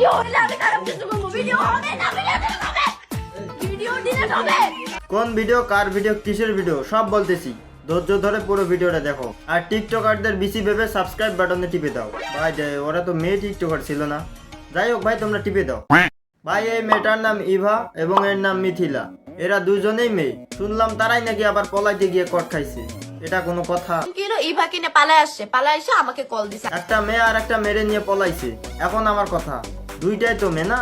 Video হলে আমি খারাপ কিছু বলবো, ভিডিও হবে না, ভিডিও ডিলিট হবে। কোন ভিডিও, কার ভিডিও, কিসের ভিডিও সব বলতেছি, ধৈর্য ধরে পুরো ভিডিওটা দেখো। আর টিকটকারদের বেশি ভেবে সাবস্ক্রাইব বাটনে টিপে দাও। ভাই ওরা তো মেয়ে টিকটকার ছিল না, যাই হোক ভাই তোমরা টিপে দাও। ভাই এই মেয়েটার নাম ইভা এবং এর নাম মিথিলা, এরা দুজনেই মেয়ে। শুনলাম তারাই নাকি আবার পলাইতে গিয়ে কট খাইছে, এটা কোনো কথা? কিন্তু ইভা কিনে পালায় এসে আমাকে কল দিছে। একটা মেয়ে আর একটা মেরে নিয়ে পলাইছে। এখন আমার কথা, দুইটাই তো মেয়ে না,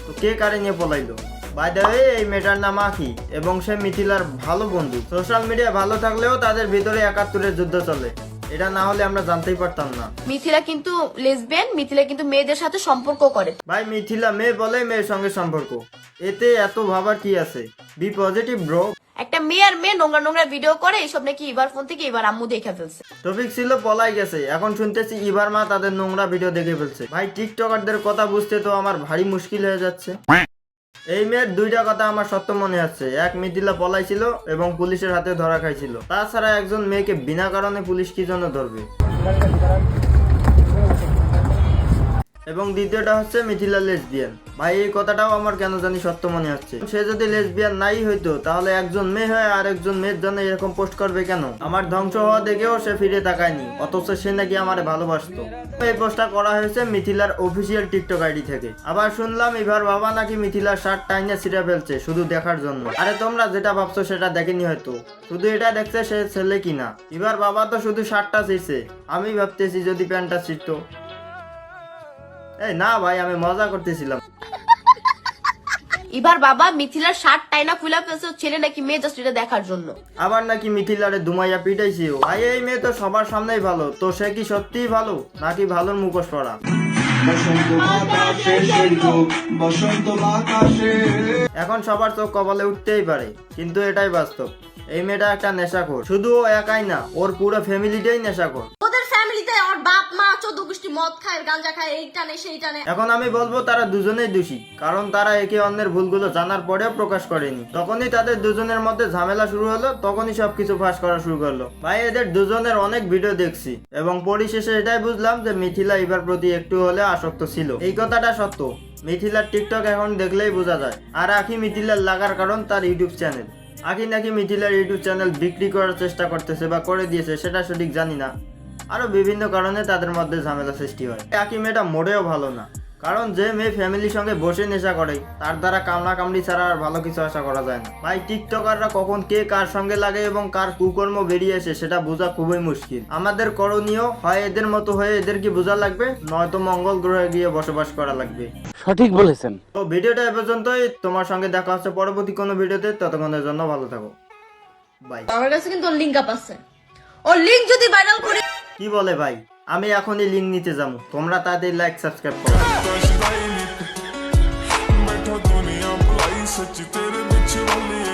তো কে কারে নিয়ে পলাইলো? বাই দ্য ওয়ে এই মেয়েটার নাম আখি এবং সে মিথিলার ভালো বন্ধু। সোশ্যাল মিডিয়া ভালো থাকলেও তাদের ভিতরে 71-এর যুদ্ধ চলে, এটা না হলে আমরা জানতেই পারতাম না। মিথিলা কিন্তু লেসবিয়ান, মিথিলা কিন্তু মেয়েদের সাথে সম্পর্ক করে। ভাই মিথিলা মেয়ে বলে মেয়ের সঙ্গে সম্পর্ক, এতে এত ভাবার কি আছে? B positive bro. একটা মেয়ে আর মেয়ে নোংরা নোংরা ভিডিও করে, এইসব নাকি ইভার ফোন থেকে ইভার আম্মু দেখে ফেলছে। টপিক ছিল পলাই গেছে, এখন শুনতেছি ইভার মা তাদের নোংরা ভিডিও দেখে ফেলছে। ভাই টিকটকারদের কথা বুঝতে তো আমার ভারী মুশকিল হয়ে যাচ্ছে। এই মেয়ের দুইটা কথা আমার সত্য মনে হচ্ছে, এক মিথিলা পলাইছিল এবং পুলিশের হাতে ধরা খাইছিল। তাছাড়া একজন মেয়েকে বিনা কারণে পুলিশ কি জন্য ধরবে? এবং দ্বিতীয়টা হচ্ছে মিথিলা লেসবিয়ান। ভাই এই কথাটাও আমার কেন জানি সত্য মনে হচ্ছে। সে যদি লেসবিয়ান নাই হইতো তাহলে একজন মেয়ে হয়ে আর একজন মেয়ের জন্য এরকম পোস্ট করবে কেন? আমার ধ্বংস হওয়া দেখেও সে ফিরে তাকায়নি, অথচ সে নাকি আমারে ভালোবাসতো। এই পোস্টটা করা হয়েছে মিথিলার অফিসিয়াল টিকটক আইডি থেকে। আবার শুনলাম ইভার বাবা নাকি মিথিলার শার্ট টাইনে ছিঁড়ে ফেলছে শুধু দেখার জন্য। আরে তোমরা যেটা ভাবছো সেটা দেখেনি হয়তো, শুধু এটা দেখছে সে ছেলে কিনা। ইভার বাবা তো শুধু শার্টটা ছিঁড়ছে, আমি ভাবতেছি যদি প্যান্টটা ছিঁড়তো। এই না ভাই, আমি মজা করতেছিলাম। ইভার বাবা মিথিলার শার্ট টাইনা খুলে ফেলছে, ছেলে নাকি মেয়ে জাস্ট এটা দেখার জন্য। আবার নাকি মিথিলারে দুমাইয়া পিটাইছে। ভাই এই মেয়ে তো সবার সামনেই ভালো, তো সে কি সত্যিই ভালো নাকি ভালোর মুখোশ পড়া? এখন সবার চোখ কপালে উঠতেই পারে, কিন্তু এটাই বাস্তব। এই মেয়েটা একটা নেশাখোর, শুধু ও একাই না, ওর পুরো ফ্যামিলিটাই নেশাখোর। ওদের ফ্যামিলিতে ওর বাপ মা 14 গোষ্ঠী মদ খায়, গাঁজা খায়, এইটা নেই সেইটা নেই। এখন আমি বলবো তারা দুজনেই দোষী, কারণ তারা একে অন্যের ভুলগুলো জানার পরেও প্রকাশ করেনি। তখনই তাদের দুজনের মধ্যে ঝামেলা শুরু হলো, তখনই সবকিছু ফাঁস করা শুরু করলো। ভাই এদের দুজনের অনেক ভিডিও দেখছি এবং পরিশেষে এটাই বুঝলাম যে মিথিলা ইভার প্রতি একটু হলে আসক্ত ছিল। এই কথাটা সত্য, মিথিলার টিকটক এখন দেখলেই বোঝা যায়। আর আখি মিথিলার লাগার কারণ তার ইউটিউব চ্যানেল। আখি নাকি মিথিলার ইউটিউব চ্যানেল বিক্রি করার চেষ্টা করতেছে বা করে দিয়েছে, সেটা সঠিক জানি না। আরো বিভিন্ন কারণে তাদের মধ্যে ঝামেলা সৃষ্টি হয়। আখি মেয়েটা মোটেও ভালো না, কারণ যে মেয়ে ফ্যামিলির সঙ্গে বসে নেশা করে তার দ্বারা কামড়া কামড়ি ছাড়া আর ভালো কিছু আশা করা যায় না। ভাই টিকটকাররা কখন কে কার সঙ্গে লাগে এবং কার কুকর্ম বেরিয়ে আসে সেটা বোঝা খুবই মুশকিল। আমাদের করণীয় হয় এদের মতো হয়ে এদেরকে বোঝা লাগবে, নয়তো মঙ্গল গ্রহে গিয়ে বসবাস করা লাগবে। সঠিক বলেছেন। তো ভিডিওটা এ পর্যন্তই, তোমার সঙ্গে দেখা হচ্ছে পরবর্তী কোনো ভিডিওতে, ততক্ষণের জন্য ভালো থাকো, বাই। আমার কাছে কিন্তু লিংক আপ আছে, ও লিংক যদি ভাইরাল করি। কি বলে ভাই, আমি এখনই লিঙ্ক নিতে যাবো, তোমরা তাদের লাইক সাবস্ক্রাইব করো। ਬੈਠਾ ਦੁਨੀਆ ਭੁਲਾਈ ਸੱਚ ਤੇਰੇ ਵਿੱਚ ਰੋਲੀ